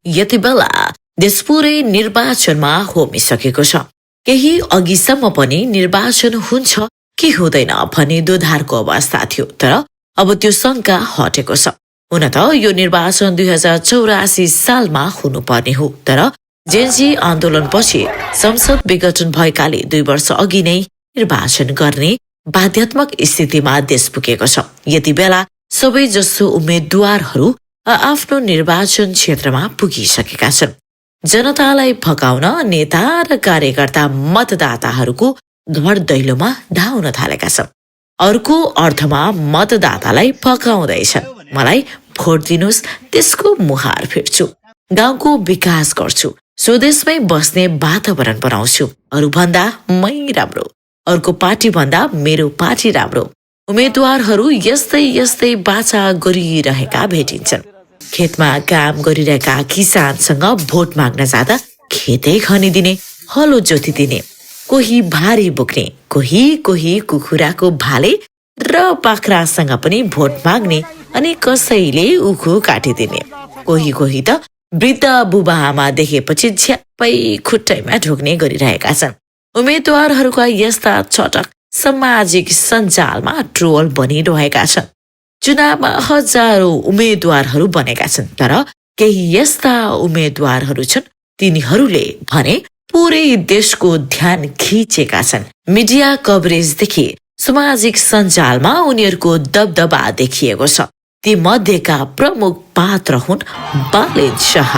यति बेला देश पुरै निर्वाचनमा होमिसकेको छ। केही अघिसम्म पनि निर्वाचन हुन्छ कि हुँदैन भन्ने दोधारको अवस्था थियो, तर अब त्यो शंका हटेको छ। हुन त यो निर्वाचन 2084 सालमा हुनुपर्ने हो, तर जेनजी आन्दोलनपछि संसद विघटन भएकाले 2 वर्ष अघि नै निर्वाचन गर्ने बाध्यात्मक स्थितिमा देश पुगेको छ। यति बेला सबै जसो उम्मेद्वारहरू आफ्नो निर्वाचन क्षेत्रमा पुगिसकेका छन्। जनतालाई भगाउन नेता र कार्यकर्ता मतदाताहरूको घर दैलोमा धाउन थालेका छन्। अर्को अर्थमा मतदातालाई भगाउँदैछन्। मलाई भोट दिनुस्, त्यसको मुहार फेर्छु, गाउँको विकास गर्छु, स्वदेशमै बस्ने वातावरण बनाउँछु, अरूभन्दा मै राम्रो, अर्को पार्टी भन्दा मेरो पार्टी राम्रो। उम्मेद्वारहरू यस्तै बाचा गरिरहेका भेटिन्छन्। खेतमा काम गरिरहेका किसानसँग भोट माग्न जाँदा खेतै खनिदिने, हलो जोतिदिने, कोही भारी बोक्ने, कोही कुखुराको भाले र बाख्रासँग पनि भोट माग्ने, अनि कसैले उखु काटिदिने। कोही त वृद्ध बुबा आमा देखेपछि झ्याप्पै खुट्टैमा ढोक्ने गरिरहेका छन्। उम्मेद्वारहरूका यस्ता चटक सामाजिक सञ्जालमा ट्रोल बनिरहेका छन्। चुनावमा हजारौं उम्मेद्वारहरू बनेका छन्, तर केही यस्ता उम्मेद्वारहरू छन् तिनीहरूले भने पुरै देशको ध्यान खिचेका छन्। मिडिया कभरेजदेखि सामाजिक सञ्जालमा उनीहरूको दबदबा देखिएको छ। ती मध्येका प्रमुख पात्र हुन् बालेन शाह।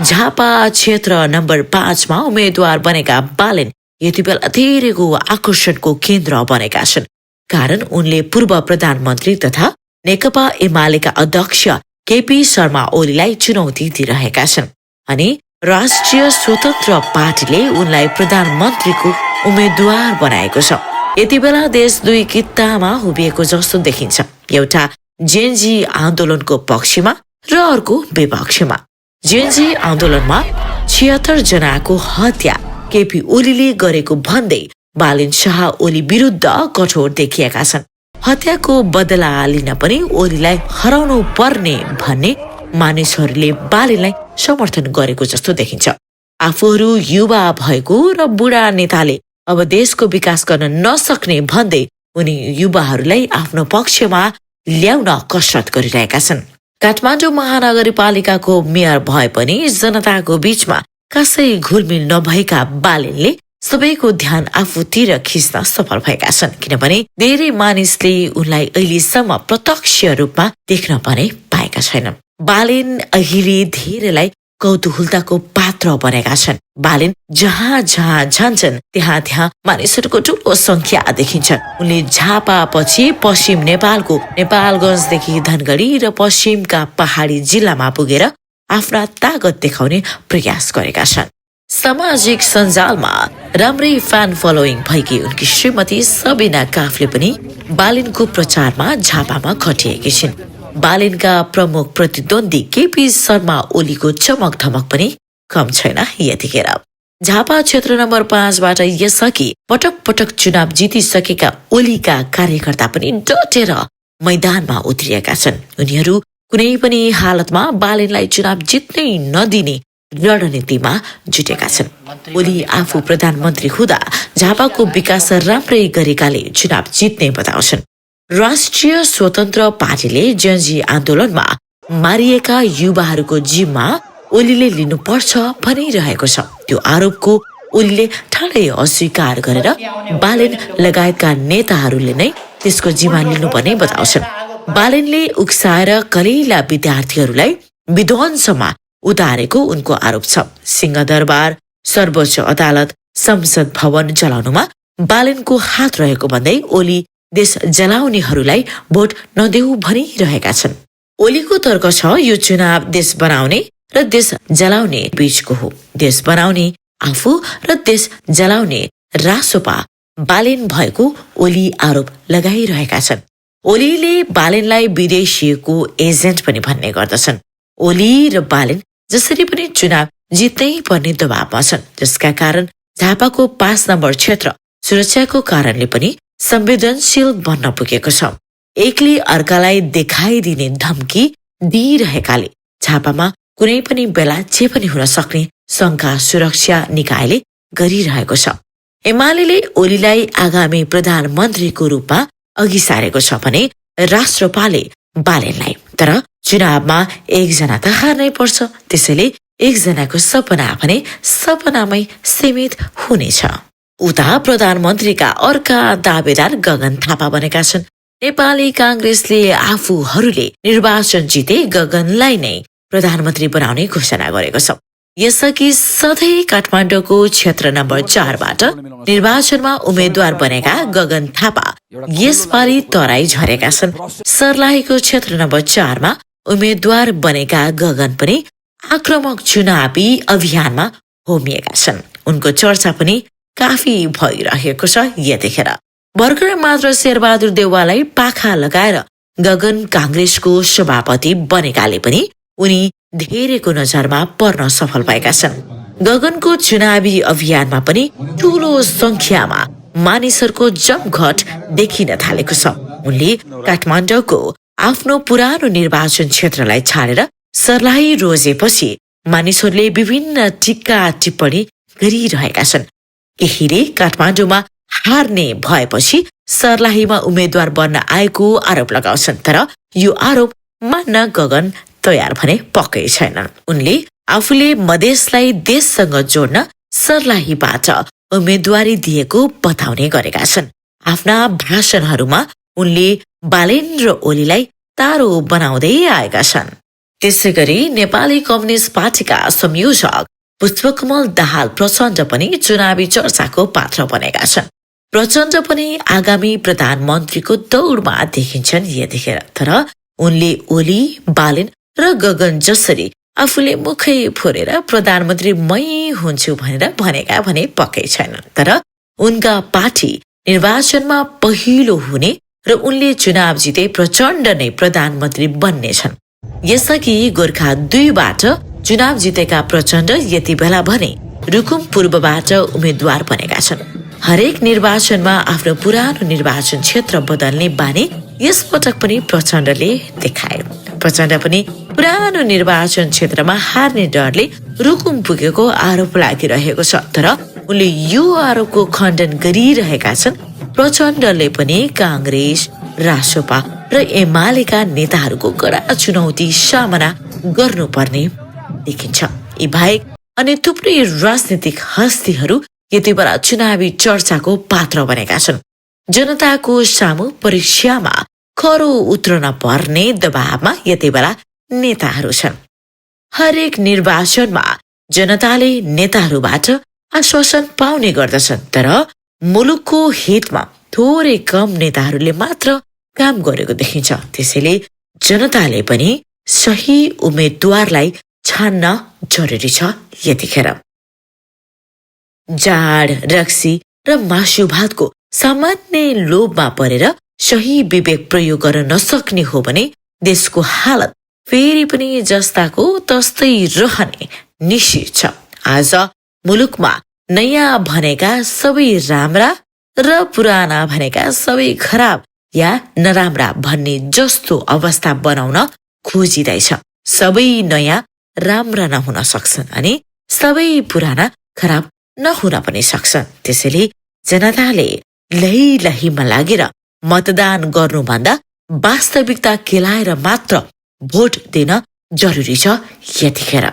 झापा क्षेत्र नम्बर 5 मा उम्मेद्वार बनेका बालेन यति बेला धेरैको आकर्षणको केन्द्र बनेका छन्, कारण उनले पूर्व प्रधानमन्त्री तथा नेकपा एमालेका अध्यक्ष केपी शर्मा ओलीलाई चुनौती दिइरहेका छन्, अनि राष्ट्रिय स्वतन्त्र पार्टीले उनलाई प्रधानमन्त्रीको उम्मेद्वार बनाएको छ। यति बेला देश 2 कित्तामा उभिएको जस्तो देखिन्छ, एउटा जेनजी आन्दोलनको पक्षमा र अर्को विपक्षमा। जेनजी आन्दोलनमा 76 जनाको हत्या केपी ओलीले गरेको भन्दै बालेन शाह ओली विरुद्ध कठोर देखिएका छन्। हत्याको बदला लिन पनि ओलीलाई हराउनु पर्ने भन्ने मानिसहरूले बालेनलाई समर्थन गरेको जस्तो देखिन्छ। आफूहरू युवा भएको र बुढा नेताले अब देशको विकास गर्न नसक्ने भन्दै उनी युवाहरूलाई आफ्नो पक्षमा ल्याउन कसरत गरिरहेका छन्। काठमाडौँ महानगरपालिकाको मेयर भए पनि जनताको बीचमा कसै घुलमिल नभएका बालेनले सबैको ध्यान आफूतिर खिच्न सफल भएका छन्, किनभने धेरै मानिसले उनलाई अहिलेसम्म प्रत्यक्ष रूपमा देख्न पनि पाएका छैनन्। बालेन अहिले धेरैलाई कौतूहलताको पात्र बनेका छन्। बालेन जहाँ जान्छन् त्यहाँ मानिसहरूको ठुलो संख्या देखिन्छ। उनले झापा पछि पश्चिम नेपालको नेपालगञ्जदेखि धनगढी र पश्चिमका पहाडी जिल्लामा पुगेर आफ्ना ताकत देखाउने प्रयास गरेका छन्। सामाजिक सञ्जालमा राम्रै फ्यान फलोइङ भएकी उनकी श्रीमती सबिना काफले पनि बालेनको प्रचारमा झापामा खटिएकी छिन्। बालेनका प्रमुख प्रतिद्वन्दी केपी शर्मा ओलीको चमक धमक पनि कम छैन यतिखेर। झापा क्षेत्र नम्बर 5 बाट यसअघि पटक चुनाव जितिसकेका ओलीका कार्यकर्ता पनि डटेर मैदानमा उत्रिएका छन्। उनीहरू कुनै पनि हालतमा बालेनलाई चुनाव जित्नै नदिने रणनीतिमा जुटेका छन्। ओली आफू प्रधानमन्त्री हुँदा झापाको विकास राम्रै गरेकाले चुनाव जित्ने बताउँछन्। राष्ट्रिय स्वतन्त्र पार्टीले जेनजी आन्दोलनमा मारिएका युवाहरूको जिम्मा ओलीले लिनुपर्छ भनिरहेको छ। त्यो आरोपको ओलीले ठाडै अस्वीकार गरेर बालेन लगायतका नेताहरूले नै त्यसको जिम्मा लिनुपर्ने बताउँछन्। बालेनले उक्साएर कलिला विद्यार्थीहरूलाई विध्वंसमा उतारेको उनको आरोप छ। सिंहदरबार, सर्वोच्च अदालत, संसद भवन जलाउनुमा बालेनको हात रहेको भन्दै ओली देश जलाउनेहरूलाई भोट नदेऊ भनिरहेका छन्। ओलीको तर्क छ यो चुनाव देश बनाउने र देश जलाउने बीचको हो। देश बनाउने आफू र देश जलाउने रासोपा बालेन भएको ओली आरोप लगाइरहेका छन्। ओलीले बालेनलाई विदेशीको एजेन्ट पनि भन्ने गर्दछन्। ओली र बालेन जसरी पनि चुनाव जित्नै पर्ने दबावमा छन्, जसका कारण झापाको 5 नम्बर क्षेत्र सुरक्षाको कारणले पनि संवेदनशील बन्न पुगेको छ। एकले अर्कालाई देखाइदिने धम्की दिइरहेकाले झापामा कुनै पनि बेला जे पनि हुन सक्ने संघका सुरक्षा निकायले गरिरहेको छ। एमाले ओलीलाई आगामी प्रधानमन्त्रीको रूपमा अघि सारेको छ भने राष्ट्रपाले बालेनलाई। तर चुनावमा एकजना त हार्नै पर्छ, त्यसैले एकजनाको सपना भने सपनामै सीमित हुनेछ। उता प्रधानमन्त्रीका अर्का दावेदार गगन थापा बनेका छन्। नेपाली कांग्रेसले आफूहरूले निर्वाचन जिते गगनलाई नै प्रधानमन्त्री बनाउने घोषणा गरेको छ। यसअघि सधैँ काठमाडौँको क्षेत्र नम्बर 4 बाट निर्वाचनमा उम्मेद्वार बनेका गगन थापा यसपालि तराई झरेका छन्। सर्लाहीको क्षेत्र नम्बर 4 मा उम्मेद्वार बनेका गगन पनि आक्रामक चुनावी अभियानमा होमिएका छन्। उनको चर्चा पनि काफी भइरहेको छ। यतिखेर भर्खर मात्र शेरबहादुर देउवालाई पाखा लगाएर गगन कांग्रेसको सभापति बनेकाले पनि उनी धेरैको नजरमा पर्न सफल भएका छन्। गगनको चुनावी अभियानमा पनि ठूलो संख्यामा मानिसहरूको जमघट देखिन थालेको छ। उनले काठमाडौँको आफ्नो पुरानो निर्वाचन क्षेत्रलाई छाडेर सर्लाही रोजेपछि मानिसहरूले विभिन्न टिक्का टिप्पणी गरिरहेका छन्। केहीले काठमाडौँमा हार्ने भएपछि सर्लाहीमा उम्मेद्वार बन्न आएको आरोप लगाउँछन्। तर यो आरोप मान्न गगन तयार भने पक्कै छैनन्। उनले आफूले मधेसलाई देशसँग जोड्न सर्लाहीबाट उम्मेद्वारी दिएको बताउने गरेका छन्। आफ्ना भाषणहरूमा उनले बालेन र ओलीलाई तारो बनाउँदै आएका छन्। त्यसैगरी नेपाली कम्युनिस्ट पार्टीका संयोजक पुष्पकमल दाहाल प्रचण्ड पनि चुनावी चर्चाको पात्र बनेका छन्। प्रचण्ड पनि आगामी प्रधानमन्त्रीको दौडमा देखिन्छन् यतिखेर। तर उनले ओली, बालेन र गगन जसरी आफूले मुखै फोरेर प्रधानमन्त्री मै हुन्छु भनेर भनेका भने पक्कै छैनन्। तर उनका पार्टी निर्वाचनमा पहिलो हुने र उनले चुनाव जिते प्रचण्ड नै प्रधानमन्त्री बन्नेछन्। यसअघि गोर्खा 2 बाट चुनाव जितेका प्रचण्ड यति बेला भने रुकुम पूर्वबाट उम्मेद्वार बनेका छन्। हरेक निर्वाचनमा आफ्नो पुरानो निर्वाचन क्षेत्र बदल्ने बानी यसपटक पनि प्रचण्डले देखाए। प्रचण्ड पनि पुरानो निर्वाचन क्षेत्रमा हार्ने डरले रुकुम पुगेको आरोप लागिरहेको छ। तर उनले यो आरोपको खण्डन गरिरहेका छन्। प्रचण्डले पनि कांग्रेस, रासोपा र एमालेका नेताहरूको कडा चुनौती सामना गर्नुपर्ने देखिन्छ। यी बाहेक अनि थुप्रै राजनीतिक हस्तीहरू यति बेला चुनावी चर्चाको पात्र बनेका छन्। जनताको सामु परीक्षामा खरो उत्रन पर्ने दबावमा यति बेला नेताहरू छन्। हरेक निर्वाचनमा जनताले नेताहरूबाट आश्वासन पाउने गर्दछन्। तर मुलुकको हितमा थोरै कम नेताहरूले मात्र काम गरेको देखिन्छ। त्यसैले जनताले पनि सही उम्मेद्वारलाई छान्न जरुरी छ। यतिखेर जाड, रक्सी र मासु भातको सामान्य लोभमा परेर सही विवेक प्रयोग गर्न नसक्ने हो भने देशको हालत फेरि पनि जस्ताको तस्तै रहने निश्चित छ। आज मुलुकमा नयाँ भनेका सबै राम्रा र पुराना भनेका सबै खराब या नराम्रा भन्ने जस्तो अवस्था बनाउन खोजिँदैछ। सबै नयाँ राम्रा नहुन सक्छन् अनि सबै पुराना खराब नहुन पनि सक्छन्। त्यसैले जनताले लहीमा लागेर मतदान गर्नुभन्दा वास्तविकता केलाएर मात्र भोट दिन जरुरी छ। यतिखेर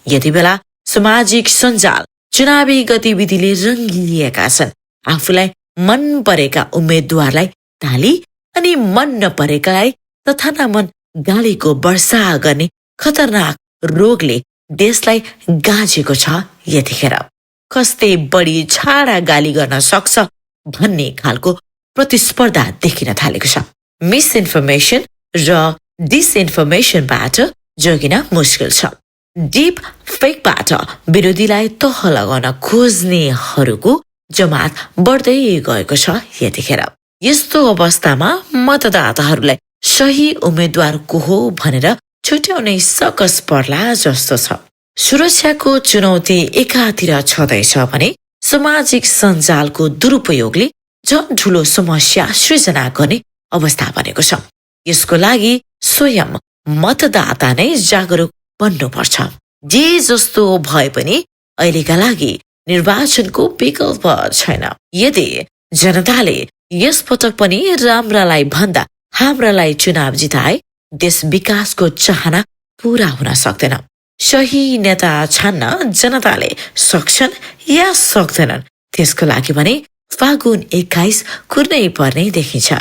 यति बेला सामाजिक सञ्जाल चुनावी गतिविधिले रङ्गिएका छन्। आफूलाई मन परेका उम्मेद्वारलाई ताली अनि मन नपरेकालाई तथानामन गालीको वर्षा गर्ने खतरनाक रोगले देशलाई गाँजेको छ। यतिखेर कस्तै बढी छाडा गाली गर्न सक्छ भन्ने खालको प्रतिस्पर्धा देखिन थालेको छ। मिसइन्फर्मेसन र डिसइन्फर्मेसनबाट जोगिन मुस्किल छ। डिप फेकबाट विरोधीलाई तह लगाउन खोज्नेहरूको जमात बढ्दै गएको छ। यतिखेर यस्तो अवस्थामा मतदाताहरूलाई सही उम्मेद्वार को हो भनेर छुट्याउने सकस पर्ला जस्तो छ। सुरक्षाको चुनौती एकातिर छँदैछ भने सामाजिक सञ्जालको दुरुपयोगले झन् ठूलो समस्या सृजना गर्ने अवस्था बनेको छ। यसको लागि स्वयं मतदाता नै जागरुक बन्नुपर्छ। जे जस्तो भए पनि अहिलेका लागि निर्वाचनको विकल्प छैन। यदि जनताले यस पटक पनि राम्रालाई भन्दा हाम्रालाई चुनाव जिताए देश विकासको चाहना पूरा हुन सक्दैन। सही नेता छान्न जनताले सक्छन् या सक्दैनन् त्यसको लागि भने फागुन 21 कुर्नै पर्ने देखिन्छ।